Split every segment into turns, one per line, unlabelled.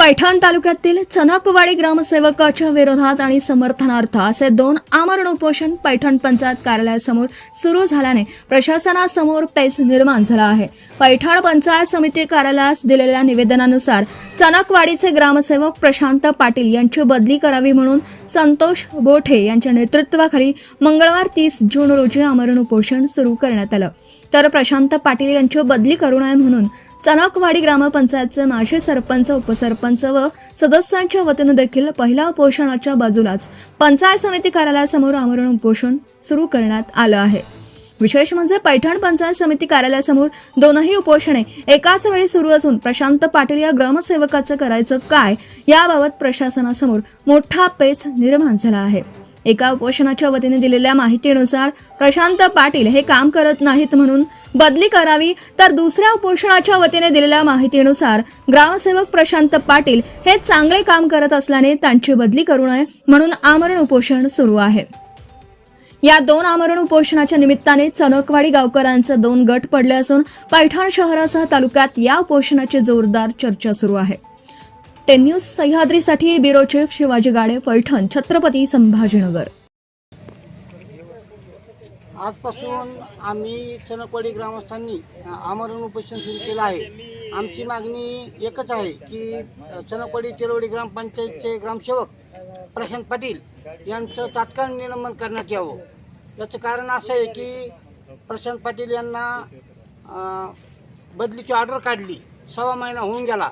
पैठण तालुक्यातील चनकवाडी ग्रामसेवकाच्या विरोधात आणि समर्थनार्थ असे 2 आमरण उपोषण पैठण पंचायत कार्यालयासमोर सुरू झाल्याने प्रशासनासमोर पेच निर्माण झाला आहे। पैठण पंचायत समिती कार्यालयास दिलेल्या निवेदनानुसार चनकवाडीचे ग्रामसेवक प्रशांत पाटील यांची बदली करावी म्हणून संतोष बोठे यांच्या नेतृत्वाखाली मंगळवार 30 जून रोजी आमरण उपोषण सुरू करण्यात आलं। तर प्रशांत पाटील यांची बदली करू नये म्हणून चनकवाडी ग्रामपंचायतचे माजी सरपंच, उपसरपंच व सदस्यांच्या वतीने देखील पहिल्या उपोषणाच्या बाजूलाच पंचायत समिती कार्यालयासमोर आमरण उपोषण सुरू करण्यात आलं आहे। विशेष म्हणजे पैठण पंचायत समिती कार्यालयासमोर दोनही उपोषणे एकाच वेळी सुरू असून प्रशांत पाटील या ग्रामसेवकाचं करायचं काय याबाबत प्रशासनासमोर मोठा पेच निर्माण झाला आहे। एका उपोषणाच्या वतीने दिलेल्या माहितीनुसार प्रशांत पाटील हे काम करत नाहीत म्हणून बदली करावी, तर दुसऱ्या उपोषणाच्या वतीने दिलेल्या माहितीनुसार ग्रामसेवक प्रशांत पाटील हे चांगले काम करत असल्याने त्यांची बदली करू नये म्हणून आमरण उपोषण सुरू आहे। या 2 आमरण उपोषणाच्या निमित्ताने चनकवाडी गावकऱ्यांचे 2 गट पडले असून पैठण शहरासह तालुक्यात या उपोषणाची जोरदार चर्चा सुरू आहे। 10 न्यूज सह्याद्रीसाठी ब्युरो चीफ शिवाजी गाडे, पैठण, छत्रपती संभाजीनगर।
आजपासून आम्ही चनकवाडी ग्रामस्थांनी आमरण उपोषण सुरू केलं आहे। आमची मागणी एकच आहे की चनकवाडी तेलवाडी ग्रामपंचायतचे ग्रामसेवक प्रशांत पाटील यांचं तात्काळ निलंबन करण्यात यावं। याचं कारण असं आहे की प्रशांत पाटील यांना बदलीची ऑर्डर काढली, 1.25 महिना होऊन गेला,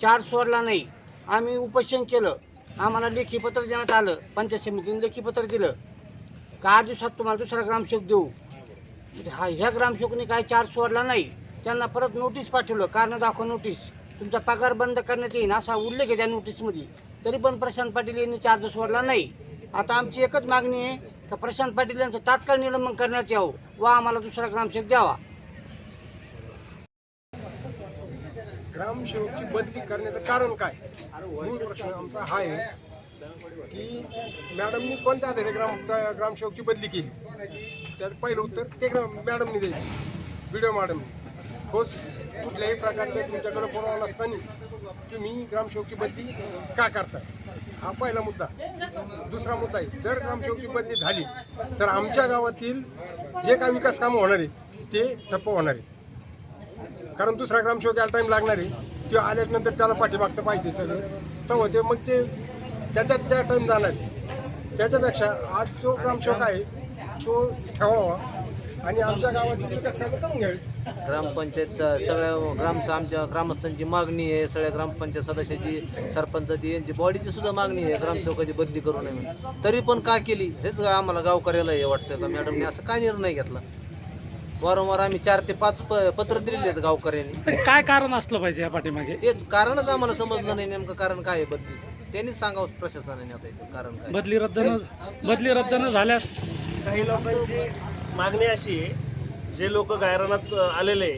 4 सोडला नाही। आम्ही उपोषण केलं, आम्हाला लेखी पत्र देण्यात आलं, पंचायत समितीने लेखी पत्र दिलं का 8 दिवसात तुम्हाला दुसरा ग्रामसेवक देऊ। ह्या ग्रामसेवकने काय 4 सोडला नाही, त्यांना परत नोटीस पाठवलं, कारण दाखवा नोटीस, तुमचा पगार बंद करण्यात येईल असा उल्लेख आहे त्या नोटीसमध्ये। तरी पण प्रशांत पाटील यांनी चार्ज सोडला नाही। आता आमची एकच मागणी आहे की प्रशांत पाटील यांचं तात्काळ निलंबन करण्यात यावं व आम्हाला दुसरा ग्रामसेवक द्यावा।
ग्रामसेवकची बदली करण्याचं कारण काय? मूळ प्रश्न आमचा हा आहे की मॅडमनी कोणत्या आधारे ग्रामसेवकची बदली केली, त्याचं पहिलं उत्तर ते मॅडमनी द्यायचं, व्हिडिओ मॅडमनी। होच कुठल्याही प्रकारचे तुमच्याकडे पुरावा नसताना तुम्ही ग्रामसेवकची बदली का करताय, हा पहिला मुद्दा। दुसरा मुद्दा आहे, जर ग्रामसेवकची बदली झाली तर आमच्या गावातील जे काय विकास कामं होणार आहे ते ठप्प होणार आहे, कारण दुसरा ग्रामसेवक यायला टाईम लागणार आहे। ते आल्यानंतर त्याला पाठीमागचं पाहिजे सगळं, तेव्हा ते मग ते त्याच्यात त्या टाईम जाणार आहे। त्याच्यापेक्षा आज जो ग्रामसेवक आहे तो ठेवावा आणि आमच्या गावातील विकास कामं करून घ्यावी।
ग्रामपंचायतचा सगळ्या आमच्या ग्रामस्थांची मागणी आहे, सगळ्या ग्रामपंचायत सदस्याची, सरपंचाची, यांची बॉडीची सुद्धा मागणी आहे ग्रामसेवकाची बदली करू नये म्हणून। तरी पण का केली हेच आम्हाला गावकऱ्याला हे वाटतं का मॅडमने असं काय निर्णय घेतला। वारंवार आम्ही 4 ते 5 पत्र दिलेले आहेत गावकऱ्यांनी।
काय कारण असलं पाहिजे या पाठीमागे?
तेच कारणच आम्हाला समजलं नाही, नेमकं कारण काय आहे बदलीचं, त्यांनीच सांगावं प्रशासनाने आता याचं कारण काय।
बदली रद्द न झाल्यास
काही लोकांची मागणी अशी आहे, जे लोक गायरानात आलेले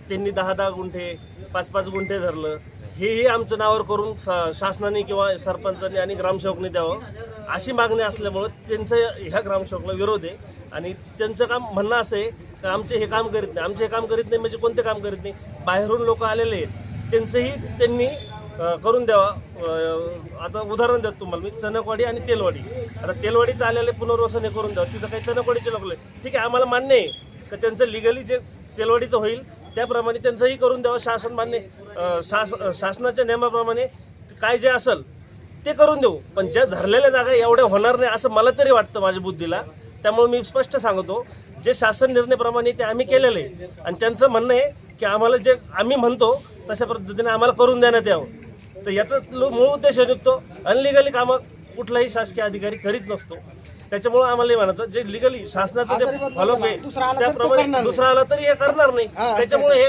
त्यांनी 10-10 गुंठे 5-5 गुंठे धरलं, हेही आमचं नावावर करून शासनाने किंवा सरपंचांनी आणि ग्रामसेवकने द्यावं अशी मागणी असल्यामुळं त्यांचं ह्या ग्रामसेवकला विरोध आहे। आणि त्यांचं काम म्हणणं असं आहे की आमचे हे काम करीत नाही, आमचे हे काम करीत नाही म्हणजे कोणते काम करीत नाही, बाहेरून लोक आलेले आहेत त्यांचंही त्यांनी करून द्यावा। आता उदाहरण देतो तुम्हाला मी, चनकवाडी आणि तेलवाडी। आता तेलवाडीचं आलेले पुनर्वसन हे करून द्यावं, तिथं काही चनकवाडीचे लोक ठीक आहे, आम्हाला मान्य आहे की त्यांचं लिगली जे तेलवाडीचं होईल त्याप्रमाणे त्यांचंही करून द्यावं। शासन मान्य शासनाच्या नियमाप्रमाणे काय जे असेल ते करून देऊ, पण ज्या धरलेल्या जागा एवढ्या होणार नाही असं मला तरी वाटतं माझ्या बुद्धीला। त्यामुळे मी स्पष्ट सांगतो, जे शासन निर्णयाप्रमाणे ते आम्ही केलेलं आहे आणि त्यांचं म्हणणं आहे की आम्हाला जे आम्ही म्हणतो तशा पद्धतीने आम्हाला करून देण्यात यावं। तर याचा मूळ उद्देश निघतो, अनलिगली कामं कुठलाही शासकीय अधिकारी करीत नसतो। त्याच्यामुळे आम्हाला म्हणतो जे लिगली शासनाचं जे फॉलो आहे त्याप्रमाणे दुसरा आला तरी हे करणार नाही। त्याच्यामुळे हे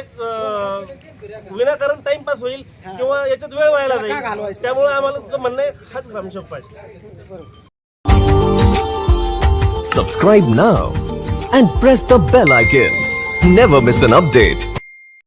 विनाकारण टाइमपास होईल किंवा याच्यात वेळ व्हायला जाईल। त्यामुळे आम्हाला म्हणणं आहे हाच ग्रामसेवक पाहिजे।
Subscribe now and press the bell icon. Never miss an update.